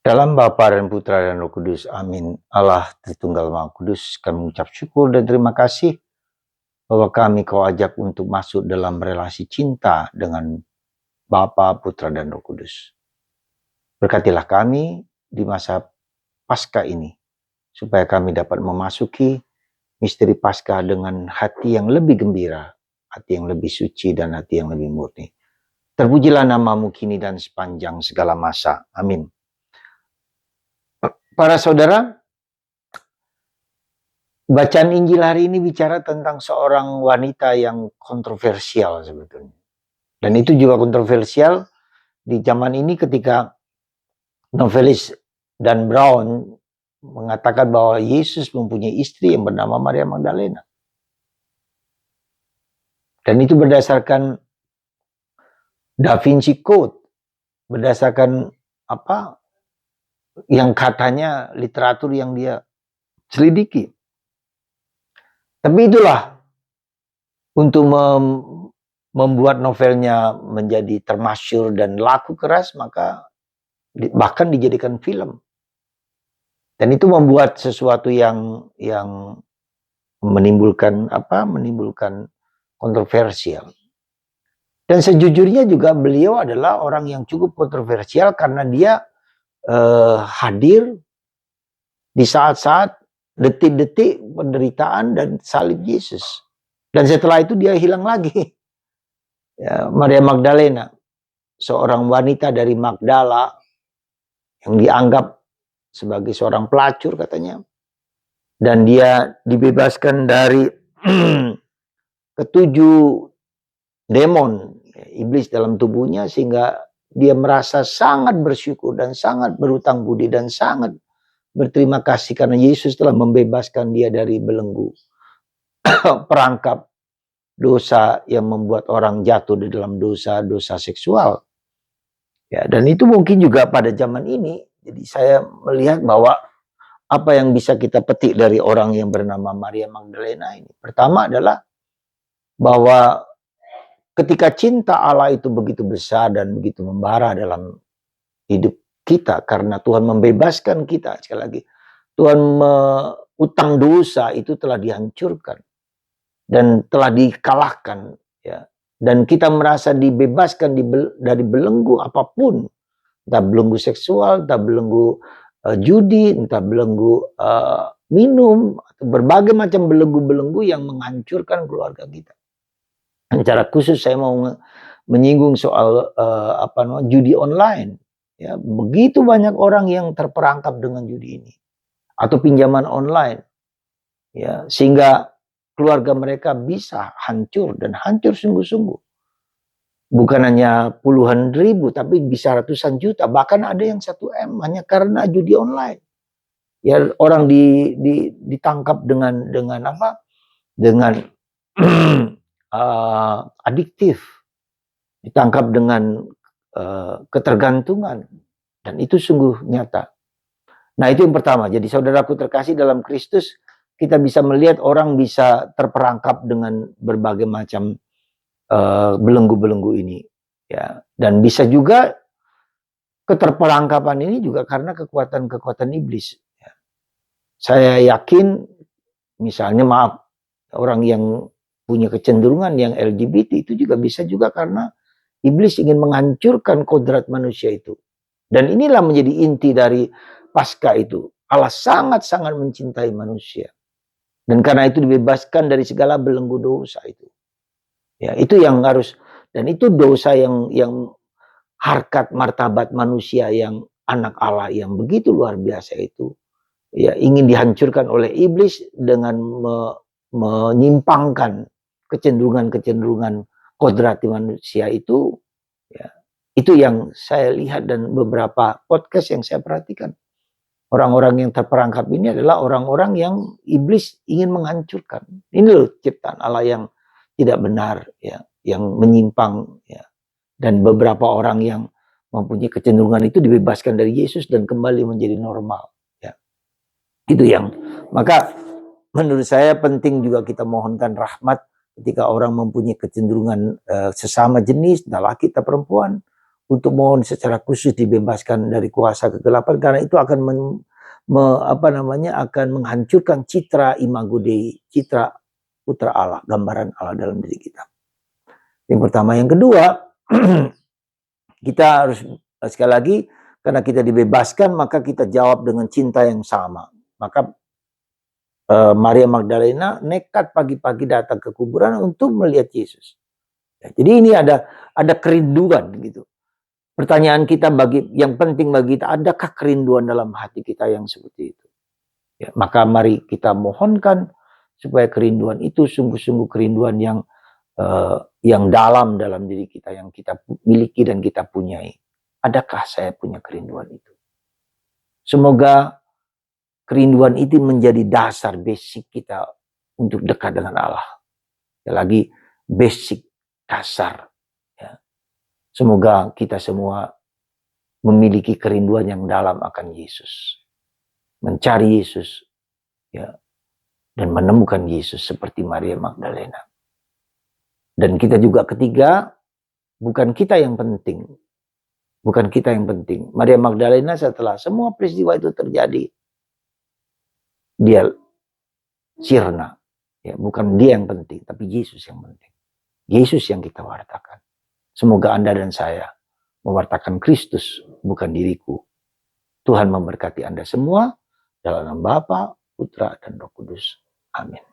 Dalam Bapa dan Putra dan Roh Kudus, amin. Allah Tritunggal Maha Kudus, kami mengucap syukur dan terima kasih bahwa kami kau ajak untuk masuk dalam relasi cinta dengan Bapa, Putra, dan Roh Kudus. Berkatilah kami di masa Paskah ini, supaya kami dapat memasuki misteri Paskah dengan hati yang lebih gembira, hati yang lebih suci, dan hati yang lebih murni. Terpujilah namamu kini dan sepanjang segala masa. Amin. Para saudara, bacaan Injil hari ini bicara tentang seorang wanita yang kontroversial sebetulnya. Dan itu juga kontroversial di zaman ini ketika novelis Dan Brown mengatakan bahwa Yesus mempunyai istri yang bernama Maria Magdalena. Dan itu berdasarkan Da Vinci Code, berdasarkan apa yang katanya literatur yang dia selidiki. Tapi itulah untuk membuat novelnya menjadi termasyur dan laku keras, maka bahkan dijadikan film. Dan itu membuat sesuatu yang menimbulkan kontroversial. Dan sejujurnya juga beliau adalah orang yang cukup kontroversial karena dia hadir di saat-saat detik-detik penderitaan dan salib Yesus. Dan setelah itu dia hilang lagi. Ya, Maria Magdalena, seorang wanita dari Magdala yang dianggap sebagai seorang pelacur katanya. Dan dia dibebaskan dari ketujuh demon iblis dalam tubuhnya, sehingga dia merasa sangat bersyukur dan sangat berhutang budi dan sangat berterima kasih karena Yesus telah membebaskan dia dari belenggu perangkap dosa yang membuat orang jatuh di dalam dosa seksual. Ya, dan itu mungkin juga pada zaman ini. Jadi saya melihat bahwa apa yang bisa kita petik dari orang yang bernama Maria Magdalena ini. Pertama adalah bahwa ketika cinta Allah itu begitu besar dan begitu membara dalam hidup kita karena Tuhan membebaskan kita, sekali lagi Tuhan utang dosa itu telah dihancurkan dan telah dikalahkan, ya. Dan kita merasa dibebaskan dari belenggu apapun, entah belenggu seksual, entah belenggu judi, entah belenggu minum, atau berbagai macam belenggu-belenggu yang menghancurkan keluarga kita. Secara khusus saya mau menyinggung soal judi online. Ya, begitu banyak orang yang terperangkap dengan judi ini atau pinjaman online, ya, sehingga keluarga mereka bisa hancur dan hancur sungguh-sungguh. Bukan hanya puluhan ribu, tapi bisa ratusan juta, bahkan ada yang 1 M hanya karena judi online. Ya, orang ditangkap dengan apa? Dengan adiktif, ditangkap dengan ketergantungan, dan itu sungguh nyata. Nah, itu yang pertama. Jadi saudaraku terkasih dalam Kristus, kita bisa melihat orang bisa terperangkap dengan berbagai macam belenggu-belenggu ini, ya. Dan bisa juga keterperangkapan ini juga karena kekuatan-kekuatan iblis, ya. Saya yakin misalnya orang yang punya kecenderungan yang LGBT itu juga bisa juga karena iblis ingin menghancurkan kodrat manusia itu. Dan inilah menjadi inti dari Paskah itu. Allah sangat-sangat mencintai manusia. Dan karena itu dibebaskan dari segala belenggu dosa itu. Ya, itu yang harus, dan itu dosa yang harkat martabat manusia yang anak Allah yang begitu luar biasa itu. Ya, ingin dihancurkan oleh iblis dengan menyimpangkan kecenderungan-kecenderungan kodrati manusia itu, ya, itu yang saya lihat dan beberapa podcast yang saya perhatikan. Orang-orang yang terperangkap ini adalah orang-orang yang iblis ingin menghancurkan. Ini loh ciptaan Allah yang tidak benar, ya, yang menyimpang, ya. Dan beberapa orang yang mempunyai kecenderungan itu dibebaskan dari Yesus dan kembali menjadi normal, ya. Itu yang, maka menurut saya penting juga kita mohonkan rahmat ketika orang mempunyai kecenderungan sesama jenis, entah laki atau perempuan, untuk mohon secara khusus dibebaskan dari kuasa kegelapan, karena itu akan akan menghancurkan citra imago Dei, citra putra Allah, gambaran Allah dalam diri kita. Yang pertama. Yang kedua, kita harus sekali lagi, karena kita dibebaskan, maka kita jawab dengan cinta yang sama. Maka Maria Magdalena nekat pagi-pagi datang ke kuburan untuk melihat Yesus. Ya, jadi ini ada kerinduan gitu. Pertanyaan kita yang penting bagi kita, adakah kerinduan dalam hati kita yang seperti itu? Ya, maka mari kita mohonkan supaya kerinduan itu sungguh-sungguh kerinduan yang dalam diri kita, yang kita miliki dan kita punyai. Adakah saya punya kerinduan itu? Semoga kerinduan itu menjadi dasar basic kita untuk dekat dengan Allah. Ya, lagi basic dasar. Ya. Semoga kita semua memiliki kerinduan yang dalam akan Yesus. Mencari Yesus, ya, dan menemukan Yesus seperti Maria Magdalena. Dan kita juga ketiga, bukan kita yang penting. Bukan kita yang penting. Maria Magdalena setelah semua peristiwa itu terjadi, dia sirna. Ya, bukan dia yang penting, tapi Yesus yang penting. Yesus yang kita wartakan. Semoga Anda dan saya mewartakan Kristus, bukan diriku. Tuhan memberkati Anda semua dalam nama Bapa, Putra, dan Roh Kudus. Amin.